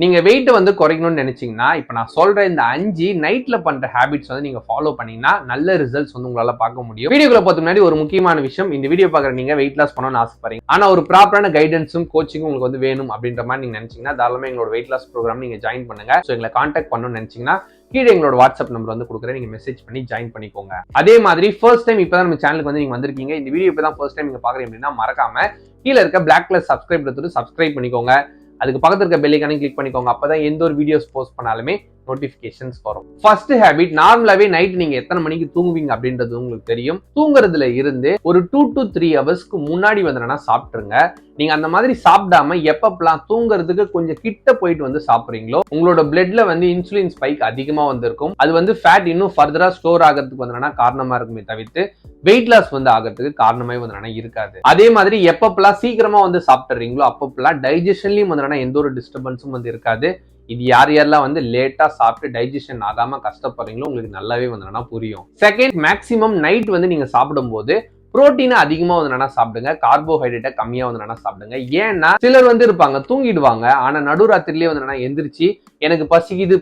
நீங்க வெயிட் வந்து குறைக்கணும்னு நினைச்சீங்கன்னா இப்ப நான் சொல்ற இந்த 5 நைட்ல பண்ற ஹேபிட்ஸ் வந்து நீங்க ஃபாலோ பண்ணீங்கன்னா நல்ல ரிசல்ட்ஸ் வந்து உங்களால பார்க்க முடியும். வீடியோக்குள்ள போறதுக்கு முன்னாடி ஒரு முக்கியமான விஷயம், இந்த வீடியோ பாக்குற நீங்க வெயிட் லாஸ் பண்ணணும்னு ஆசைப்படுறீங்க, ஆனா ஒரு ப்ராப்பரான கைடன்ஸும் கோச்சிங்கும் உங்களுக்கு வந்து வேணும் அப்படின்ற மாதிரி நீங்க நினைச்சீங்கன்னா தாராளமா எங்களோட வெயிட் லாஸ் ப்ரோக்ராம் நீங்க ஜாயின் பண்ணுங்க. ஸோ எங்களை கான்டாக்ட் பண்ணணும்னு நினைச்சீங்கன்னா கீழே எங்களோட வாட்ஸ்அப் நம்பர் வந்து கொடுக்குறேன், நீங்க மெசேஜ் பண்ணி ஜாயின் பண்ணிக்கோங்க. அதே மாதிரி ஃபர்ஸ்ட் டைம் இப்பதான் நம்ம சேனலுக்கு வந்து நீங்க வந்திருக்கீங்க, இந்த வீடியோ இப்பதான் ஃபர்ஸ்ட் டைம் நீங்க பாக்குறீங்க அப்படின்னா மறக்காம கீழே இருக்க பிளாக் கலர் சப்ஸ்கிரைப் பண்ணிக்கோங்க. அதுக்கு பக்கத்துல இருக்க பெல் ஐகானை கிளிக் பண்ணிக்கோங்க. அப்பதான் எந்த ஒரு வீடியோஸ் போஸ்ட் பண்ணாலுமே நோட்டிபிகேஷன்ஸ் வரும். ஃபர்ஸ்ட் ஹேபிட், நார்மலாவே நைட் நீங்க எத்தனை மணிக்கு தூங்குவீங்க அப்படின்றது உங்களுக்கு தெரியும். தூங்குறதுல இருந்து ஒரு 2 to 3 ஹவர்ஸ்க்கு முன்னாடி வந்து சாப்பிட்டுருங்க. நீங்க அந்த மாதிரி சாப்பிடாம எப்பப்பெல்லாம் தூங்குறதுக்கு கொஞ்சம் கிட்ட போயிட்டு வந்து சாப்பிடுறீங்களோ உங்களோட பிளட்ல வந்து இன்சுலின் ஸ்பைக் அதிகமா வந்திருக்கும். அது வந்து ஃபேட் இன்னும் ஃபர்தரா ஸ்டோர் ஆகிறதுக்கு வந்து காரணமா இருக்குமே தவிர்த்து வெயிட் லாஸ் வந்து ஆகிறதுக்கு காரணமே வந்து இருக்காது. அதே மாதிரி எப்பப்பெல்லாம் சீக்கிரமா வந்து சாப்பிட்டுறீங்களோ அப்பப்பெல்லாம் டைஜஷன்லயும் வந்து எந்த ஒரு டிஸ்டர்பன்ஸும் வந்து இருக்காது. இது யாரெல்லாம் வந்து லேட்டா சாப்பிட்டு டைஜஷன் ஆகாம கஷ்டப்படுறீங்களோ உங்களுக்கு நல்லாவே வந்து புரியும். செகண்ட், மேக்ஸிமம் நைட் வந்து நீங்க சாப்பிடும் போது புரோட்டீனை அதிகமா வந்து சாப்பிடுங்க, கார்போஹைட்ரேட்டை கம்மியா வந்து சாப்பிடுங்க. ஏன்னா சிலர் வந்து இருப்பாங்க தூங்கிடுவாங்க, ஆனா நடுராத்திரிலேயே வந்து எந்திரிச்சு எனக்கு பசிக்குது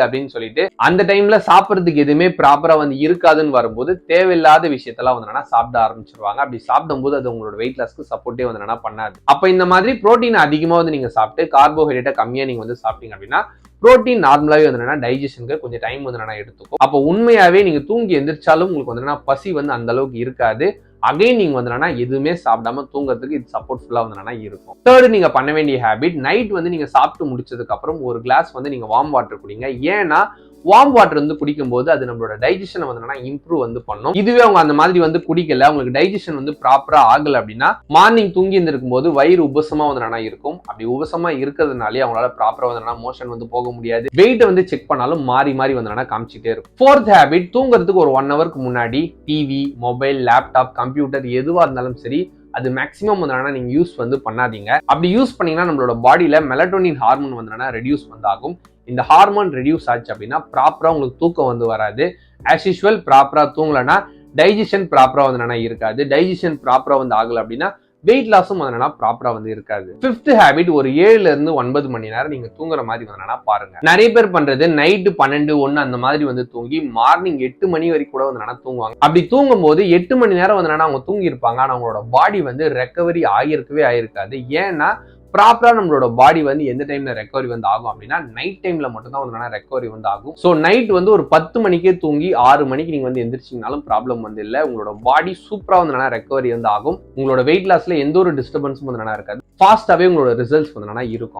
அப்படின்னு சொல்லிட்டு அந்த டைம்ல சாப்பிட்றதுக்கு எதுவுமே ப்ராப்பரா வந்து இருக்காதுன்னு வரும்போது தேவையில்லாத விஷயத்தெல்லாம் வந்து சாப்பிட ஆரம்பிச்சிருவாங்க. அப்படி சாப்பிடும் போது அது உங்களோட வெயிட் லாஸ்க்கு சப்போர்ட்டே வந்து பண்ணாது. அப்ப இந்த மாதிரி புரோட்டீன் அதிகமா வந்து நீங்க சாப்பிட்டு கார்போஹைட்ரேட்டை கம்மியா நீங்க வந்து சாப்பிட்டீங்க அப்படின்னா புரோட்டீன் நார்மலாவே வந்து டைஜஷனுக்கு கொஞ்சம் டைம் வந்து எடுத்துக்கும். அப்போ உண்மையாவே நீங்க தூங்கி எந்திரிச்சாலும் உங்களுக்கு வந்து பசி வந்து அந்த அளவுக்கு இருக்காது. அகைன் நீங்க வந்து எதுவுமே சாப்பிடாம தூங்குறதுக்கு இது சப்போர்ட்ஃபுல்லா வந்து இருக்கும். தேர்ட், நீங்க பண்ண வேண்டிய ஹேபிட், நைட் வந்து நீங்க சாப்பிட்டு முடிச்சதுக்கு அப்புறம் ஒரு கிளாஸ் வந்து நீங்க வார்ம் வாட்டர் குடிங்க. ஏன்னா வார்ம் வாட்டர் வந்து குடிக்கும் போது அது நம்மளோட டைஜஷனை வந்து இம்ப்ரூவ் வந்து பண்ணும். இதுவே அவங்க அந்த மாதிரி வந்து குடிக்கல, உங்களுக்கு டைஜஷன் வந்து ப்ராப்பரா ஆகல அப்படின்னா மார்னிங் தூங்கி இருந்திருக்கும் போது வயிறு உபசமா வந்து இருக்கும். அப்படி உபசமா இருக்கிறதுனாலே அவங்களால ப்ராப்பரா வந்து மோஷன் வந்து போக முடியாது. வெயிட் வந்து செக் பண்ணாலும் மாறி மாறி வந்து காமிச்சிட்டே இருக்கும். ஃபோர்த் ஹேபிட், தூங்குறதுக்கு ஒரு 1 ஹவருக்கு முன்னாடி டிவி, மொபைல், லேப்டாப், கம்ப்யூட்டர் எதுவா இருந்தாலும் சரி அது மேக்ஸிமம் வந்து நீங்க யூஸ் வந்து பண்ணாதீங்க. அப்படி யூஸ் பண்ணீங்கன்னா நம்மளோட பாடியில மெலட்டோனின் ஹார்மோன் வந்து ரெடியூஸ் வந்து ஆகும். இந்த ஹார்மோன் ரெடியூஸ் ஆச்சு அப்படின்னா ப்ராப்பரா உங்களுக்கு தூக்கம் வந்து வராது. ஆஸ் யூஷுவல் ப்ராப்பரா தூங்கலன்னா டைஜஷன் ப்ராப்பரா வந்து இருக்காது. டைஜஷன் ப்ராப்பரா வந்து ஆகல அப்படின்னா வெயிட் லாஸும் வந்து ப்ராப்பரா வந்து இருக்காது. ஃபிஃப்த் ஹேபிட், ஒரு 7 இருந்து 9 மணி நேரம் நீங்க தூங்குற மாதிரி வந்து பாருங்க. நிறைய பேர் பண்றது நைட்டு 12, 1 அந்த மாதிரி வந்து தூங்கி மார்னிங் 8 மணி வரைக்கும் கூட வந்து தூங்குவாங்க. அப்படி தூங்கும் போது 8 மணி நேரம் வந்து அவங்க தூங்கி இருப்பாங்க, ஆனா அவங்களோட பாடி வந்து ரெக்கவரி ஆயிருக்காது. ஏன்னா ப்ராப்பரா நம்மளோட பாடி வந்து எந்த டைம்ல ரெக்கவரி வந்து ஆகும் அப்படின்னா நைட் டைம்ல மட்டும் தான் வந்து ரெக்கவரி வந்து ஆகும். ஸோ நைட் வந்து ஒரு 10 மணிக்கே தூங்கி 6 மணிக்கு நீங்க வந்து எந்திரிச்சிங்கனாலும் ப்ராப்ளம் வந்து இல்லை. உங்களோட பாடி சூப்பரா வந்து ரெக்கவரி வந்து ஆகும். உங்களோட வெயிட் லாஸ்ல எந்த ஒரு டிஸ்டர்பன்ஸும் வந்து இருக்காது. ஃபாஸ்டாவே உங்களோட ரிசல்ட்ஸ் வந்து இருக்கும்.